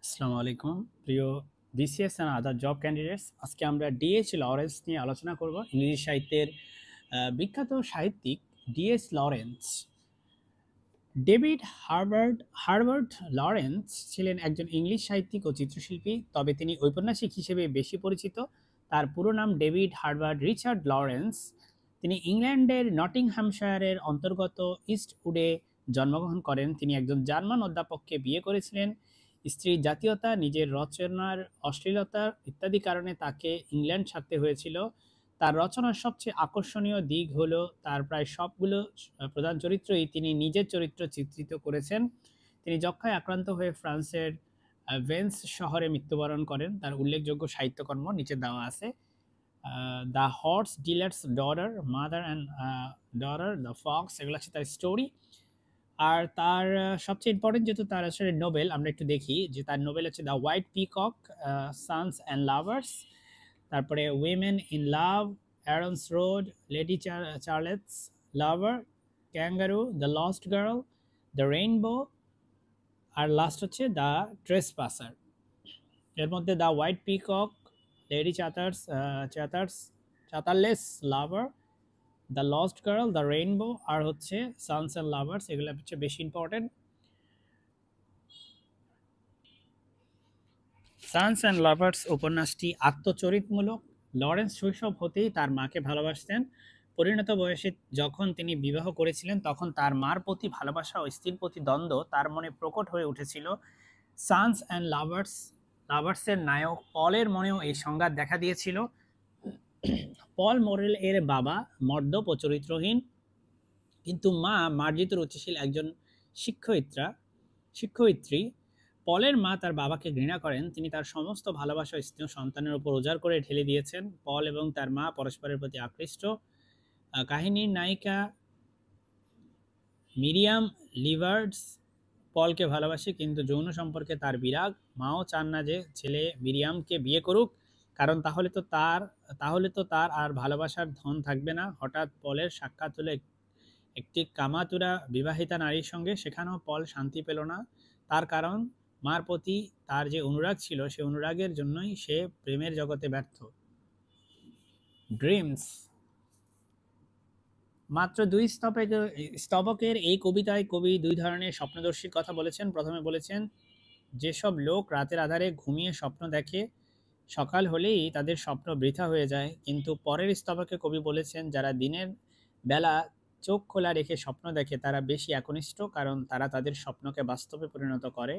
আসসালামু আলাইকুম প্রিয় BCS and other job candidates. আজকে আমরা ডিএইচ লরেন্স নিয়ে আলোচনা করব। ইংরেজি সাহিত্যের বিখ্যাত সাহিত্যিক DH Lawrence. David Herbert Lawrence ছিলেন একজন ইংলিশ সাহিত্যিক ও চিত্রশিল্পী, তবে তিনি ঔপন্যাসিক হিসেবে বেশি পরিচিত। তার পুরো নাম ডেভিড হার্বার্ট রিচার্ড লরেন্স। তিনি ইংল্যান্ডের নটিংহ্যামশায়ারের অন্তর্গত ইস্টউডে জন্মগ্রহণ করেন। তিনি একজন জার্মান অধ্যাপককে বিয়ে করেছিলেন। স্ত্রীর জাতীয়তা, নিজের রচনার অশ্লীলতা ইত্যাদি কারণে তাকে ইংল্যান্ড ছাড়তে হয়েছিল। তার রচনার সবচেয়ে আকর্ষণীয় দিক হলো তার প্রায় সবগুলো প্রধান চরিত্রই তিনি নিজের চরিত্র চিত্রিত করেছেন। তিনি যক্ষ্মায় আক্রান্ত হয়ে ফ্রান্সের ভেন্স শহরে মৃত্যুবরণ করেন। তার উল্লেখযোগ্য সাহিত্যকর্ম নিচে দেওয়া আছে: the horse dealers daughter, mother and daughter, the Fox, এগুলো হচ্ছে তার স্টোরি। আর তার সবচেয়ে ইম্পর্টেন্ট, যেহেতু তার আসলে নোবেল, আমরা একটু দেখি যে তার নোবেল হচ্ছে the white peacock, sons and lovers, তারপরে women in love, Aaron's Rod, lady Chatterley's lover, kangaroo, the lost girl, the rainbow, আর লাস্ট হচ্ছে দ্য ট্রেসপাসার। এর মধ্যে the white peacock, lady Chatterley's lover, the lost girl, the rainbow আর হচ্ছে sons and lovers, এগুলো হচ্ছে বেশি important. Sans and lovers উপন্যাসটি আত্মচরিতমূলক। লরেন্স শৈশব হতেই তার মাকে ভালোবাসতেন। পরিণত বয়সে যখন তিনি বিবাহ করেছিলেন, তখন তার মার প্রতি ভালোবাসা ও স্ত্রীর প্রতি দ্বন্দ্ব তার মনে প্রকট হয়ে উঠেছিল। সানস অ্যান্ড লাভার্সের নায়ক পলের মনেও এই সংঘাত দেখা দিয়েছিল। পল মোরেল এর বাবা মদ্যপ ও চরিত্রহীন, কিন্তু মা মার্জিত রুচিশীল একজন শিক্ষয়িত্রী। পলের মা তার বাবাকে ঘৃণা করেন। তিনি তার সমস্ত ভালোবাসা স্নেহ সন্তানের উপর উজাড় করে ঢেলে দিয়েছেন। পল এবং তার মা পরস্পরের প্রতি আকৃষ্ট। কাহিনীর নায়িকা মিরিয়াম লিভার্ডস পলকে ভালোবাসে, কিন্তু যৌন সম্পর্কে তার বিরাগ। মাও চান না যে ছেলে মিরিয়ামকে বিয়ে করুক, কারণ তাহলে তো তার আর ভালোবাসার ধন থাকবে না। হঠাৎ পলের সাক্ষাৎ হলো একটি কামাতুরা বিবাহিতা নারীর সঙ্গে। সেখানেও পল শান্তি পেল না। তার কারণ মার প্রতি তার যে অনুরাগ ছিল, সে অনুরাগের জন্যই সে প্রেমের জগতে ব্যর্থ। ড্রিমস। মাত্র 2 স্তবকের এই কবিতায় কবি 2 ধরনের স্বপ্নদর্শীর কথা বলেছেন। প্রথমে বলেছেন, যেসব লোক রাতের আধারে ঘুমিয়ে স্বপ্ন দেখে, সকাল হলেই তাদের স্বপ্ন বৃথা হয়ে যায়। কিন্তু পরের স্তবকে কবি বলেছেন, যারা দিনের বেলা চোখ খোলা রেখে স্বপ্ন দেখে তারা বেশি একনিষ্ঠ, কারণ তারা তাদের স্বপ্নকে বাস্তবে পরিণত করে।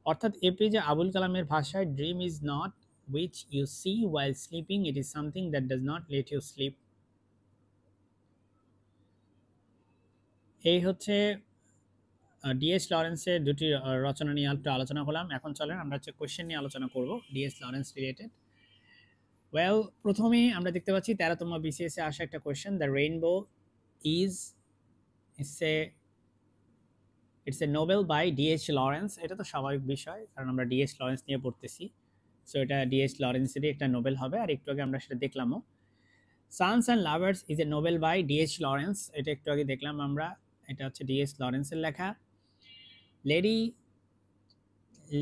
অর্থাৎ এপিজে আবুল কালামের ভাষায়, dream is not which you see while sleeping, it is something that does not let you sleep. এই হচ্ছে ডিএস লরেন্সের দুটি রচনা নিয়ে একটু আলোচনা করলাম। এখন চলেন আমরা হচ্ছে কোয়েশ্চেন নিয়ে আলোচনা করব ডিএস লরেন্স রিলেটেড। ওয়েল, প্রথমেই আমরা দেখতে পাচ্ছি 13তম বিসিএস এ আসা একটা question, the rainbow is it's a novel by DH Lawrence. এটা তো স্বাভাবিক বিষয়, কারণ আমরা ডিএইচ লরেন্স নিয়ে পড়তেছি, সো এটা ডিএইচ লরেন্সেরই একটা নোবেল হবে। আর একটু আগে আমরা সেটা দেখলামও। Sons and lovers is a novel by DH Lawrence, এটা একটু আগে দেখলাম আমরা, এটা হচ্ছে ডিএইচ লরেন্সের লেখা।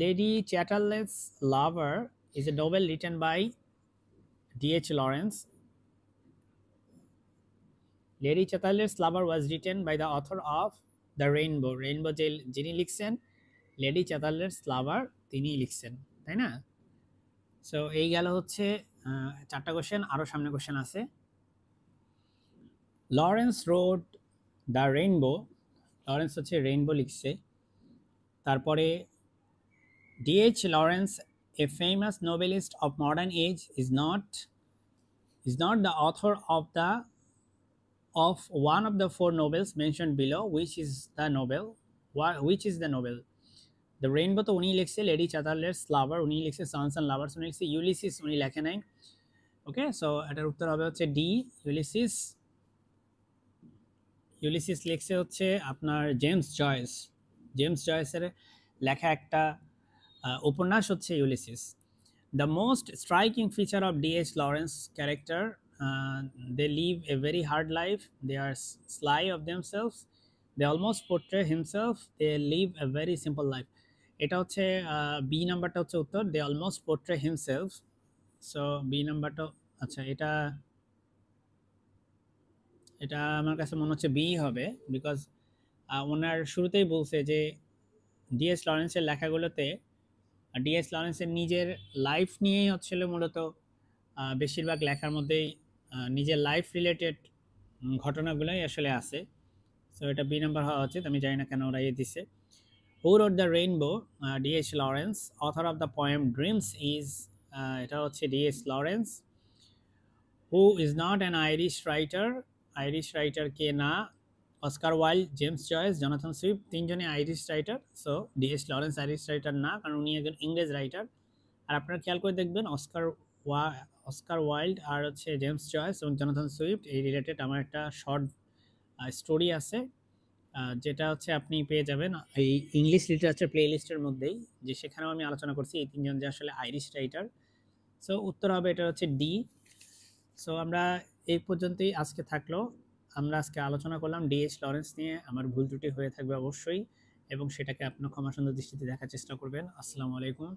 Lady Chatterley's lover is a novel written by DH Lawrence. Lady Chatterley's lover was written by the author of the rainbow. Rainbow যিনি লিখছেন, লেডি চ্যাটারলেস লাভার তিনি লিখছেন, তাই না? সো এই গেল হচ্ছে 4টা কোশ্চেন। আরও সামনে কোশ্চেন আছে। Lawrence road the rainbow, Lawrence হচ্ছে রেইনবো লিখছে। তারপরে DH Lawrence, a famous novelist of modern age, is not the author of one of the 4 novels mentioned below. Which is the novel? The Rainbow তো উনি লিখছে, lady Chatterley's লাভার উনি লিখছে, Sans and lovers উনি লিখছে, Ulysses উনি লেখে নাই। ওকে, সো এটার উত্তর হবে হচ্ছে ডি, ইউলিসিস লিখছে হচ্ছে আপনার জেমস জয়েসের লেখা একটা উপন্যাস হচ্ছে Ulysses. The most striking feature of D.H. Lawrence character, they live a very hard life. They are sly of themselves. They almost portray himself. They live a very simple life. এটা হচ্ছে B নাম্বারটা হচ্ছে উত্তর, they almost portray himself. So B নাম্বারটা, আচ্ছা এটা এটা আমার কাছে মনে হচ্ছে বি হবে, বিকজ ওনার শুরুতেই বলছে যে ডিএস লরেন্সের লেখাগুলোতে ডিএস লরেন্সের নিজের লাইফ নিয়েই হচ্ছিল মূলত বেশিরভাগ লেখার মধ্যেই নিজের লাইফ রিলেটেড ঘটনাগুলোই আসলে আছে। সো এটা বি নাম্বার হওয়া উচিত, আমি জানি না কেন ওরা দিছে। Who wrote the rainbow? D H Lawrence. Author of the poem dreams is, এটা হচ্ছে D S Lawrence. Who is not an Irish writer? Irish writer কে না? Oscar Wilde, James Joyce, Jonathan Swift, তিনজনই Irish writer. So D S Lawrence Irish writer না, কারণ উনি একজন ইংরেজ রাইটার। আর আপনারা খেয়াল করে দেখবেন অস্কার ওয়াইল্ড আর হচ্ছে জেমস জয়েস এবং জনাথন সুইফট এই রিলেটেড আমার একটা শর্ট স্টোরি আছে, যেটা হচ্ছে আপনি পেয়ে যাবেন এই ইংলিশ লিটারেচার প্লে লিস্টের মধ্যেই, যে সেখানেও আমি আলোচনা করছি এই তিনজন যে আসলে আইরিশ রাইটার। সো উত্তর হবে এটা হচ্ছে ডি। সো আমরা এই পর্যন্তই আজকে থাকলো। আমরা আজকে আলোচনা করলাম ডিএইচ লরেন্স নিয়ে। আমার ভুল ত্রুটি হয়ে থাকবে অবশ্যই, এবং সেটাকে আপনার ক্ষমা সুন্দর দৃষ্টিতে দেখার চেষ্টা করবেন। আসসালামু আলাইকুম।